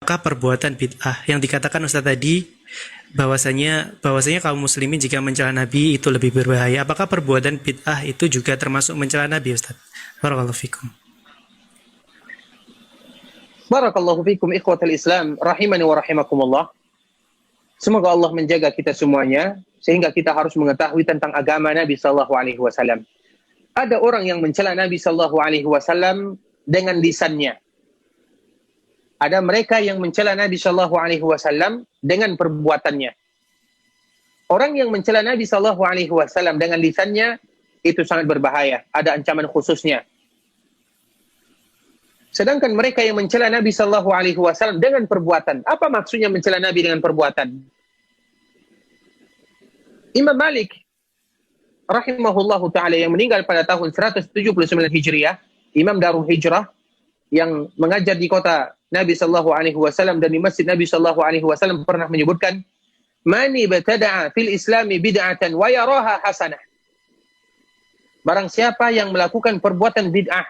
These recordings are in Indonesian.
apakah perbuatan bid'ah yang dikatakan Ustaz tadi bahwasanya kaum muslimin jika mencela Nabi itu lebih berbahaya, apakah perbuatan bid'ah itu juga termasuk mencela Nabi, Ustaz? Barakallahu fikum. Barakallahu fikum ikhwatal Islam rahimani wa rahimakumullah. Semoga Allah menjaga kita semuanya sehingga kita harus mengetahui tentang agama Nabi sallallahu alaihi wasallam. Ada orang yang mencela Nabi sallallahu alaihi wasallam dengan lisannya. Ada mereka yang mencela Nabi sallallahu alaihi wasallam dengan perbuatannya. Orang yang mencela Nabi sallallahu alaihi wasallam dengan lisannya itu sangat berbahaya, ada ancaman khususnya. Sedangkan mereka yang mencela Nabi sallallahu alaihi wasallam dengan perbuatan, apa maksudnya mencela Nabi dengan perbuatan? Imam Malik rahimahullahu taala yang meninggal pada tahun 179 Hijriah, Imam Darul Hijrah yang mengajar di kota Nabi sallallahu alaihi wasallam dan di masjid Nabi sallallahu alaihi wasallam pernah menyebutkan, "Man ibtada'a fil Islami bid'atan wa yaraha hasanah." Barang siapa yang melakukan perbuatan bid'ah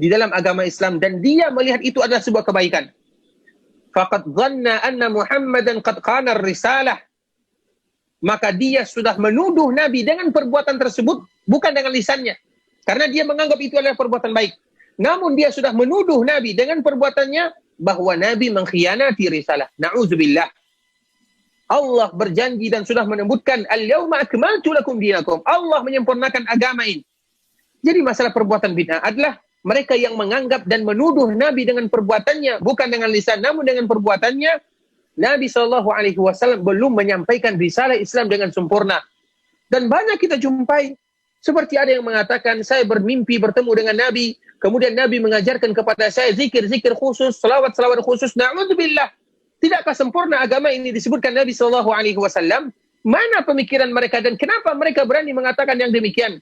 di dalam agama Islam dan dia melihat itu adalah sebuah kebaikan, faqad dhanna anna Muhammadan qad qana ar-risalah, maka dia sudah menuduh Nabi dengan perbuatan tersebut, bukan dengan lisannya, karena dia menganggap itu adalah perbuatan baik. Namun dia sudah menuduh Nabi dengan perbuatannya bahwa Nabi mengkhianati risalah. Na'udzubillah. Allah berjanji dan sudah menyebutkan, "Al-yauma akmaltu lakum dinakum." Allah menyempurnakan agama ini. Jadi masalah perbuatan bid'ah adalah mereka yang menganggap dan menuduh Nabi dengan perbuatannya, bukan dengan lisan, namun dengan perbuatannya. Nabi SAW belum menyampaikan risalah Islam dengan sempurna. Dan banyak kita jumpai, seperti ada yang mengatakan, saya bermimpi bertemu dengan Nabi, kemudian Nabi mengajarkan kepada saya zikir-zikir khusus, salawat-salawat khusus. Na'udzubillah. Tidakkah sempurna agama ini disebutkan Nabi SAW? Mana pemikiran mereka dan kenapa mereka berani mengatakan yang demikian?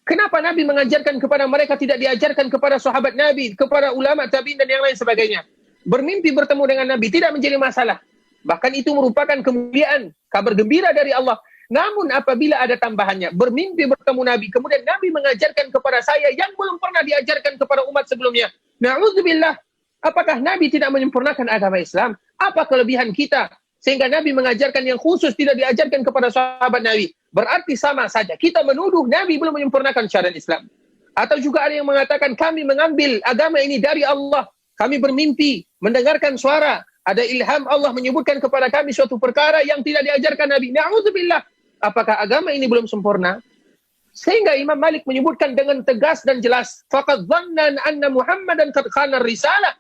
Kenapa Nabi mengajarkan kepada mereka tidak diajarkan kepada sahabat Nabi, kepada ulama tabi'in dan yang lain sebagainya? Bermimpi bertemu dengan Nabi tidak menjadi masalah. Bahkan itu merupakan kemuliaan, kabar gembira dari Allah. Namun apabila ada tambahannya, bermimpi bertemu Nabi, kemudian Nabi mengajarkan kepada saya yang belum pernah diajarkan kepada umat sebelumnya. Na'udzubillah. Apakah Nabi tidak menyempurnakan agama Islam? Apa kelebihan kita? Sehingga Nabi mengajarkan yang khusus tidak diajarkan kepada sahabat Nabi. Berarti sama saja. Kita menuduh Nabi belum menyempurnakan syariat Islam. Atau juga ada yang mengatakan kami mengambil agama ini dari Allah. Kami bermimpi, mendengarkan suara. Ada ilham Allah menyebutkan kepada kami suatu perkara yang tidak diajarkan Nabi. Na'udzubillah. Apakah agama ini belum sempurna? Sehingga Imam Malik menyebutkan dengan tegas dan jelas. Faqad dhanna anna Muhammadan qad khana risalah.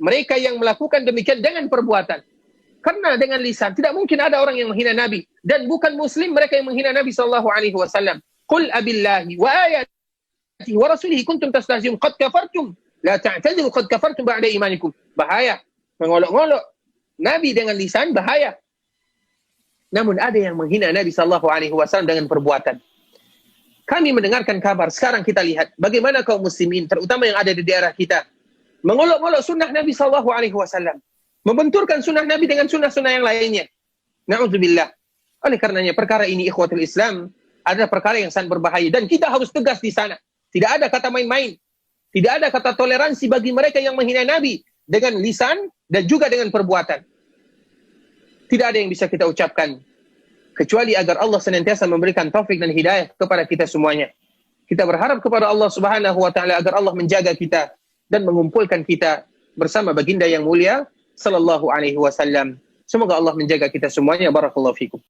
Mereka yang melakukan demikian dengan perbuatan. Karena dengan lisan tidak mungkin ada orang yang menghina Nabi dan bukan muslim mereka yang menghina Nabi sallallahu alaihi wasallam. Qul abillahi wa ayatihi wa rasulihi kuntum tastahzi'un qad kafartum la ta'tadiru qad kafartum ba'da imanikum. Bahaya mengolok-olok Nabi dengan lisan, bahaya. Namun ada yang menghina Nabi sallallahu alaihi wasallam dengan perbuatan. Kami mendengarkan kabar, sekarang kita lihat bagaimana kaum muslimin terutama yang ada di daerah kita mengolok-olok sunnah Nabi sallallahu alaihi wasallam. Membenturkan sunnah Nabi dengan sunnah-sunnah yang lainnya. Na'udzubillah. Oleh karenanya perkara ini ikhwatul Islam adalah perkara yang sangat berbahaya dan kita harus tegas di sana. Tidak ada kata main-main. Tidak ada kata toleransi bagi mereka yang menghina Nabi dengan lisan dan juga dengan perbuatan. Tidak ada yang bisa kita ucapkan kecuali agar Allah senantiasa memberikan taufik dan hidayah kepada kita semuanya. Kita berharap kepada Allah Subhanahu wa taala agar Allah menjaga kita dan mengumpulkan kita bersama baginda yang mulia sallallahu alaihi wasallam. Semoga Allah menjaga kita semuanya. Barakallahu fikum.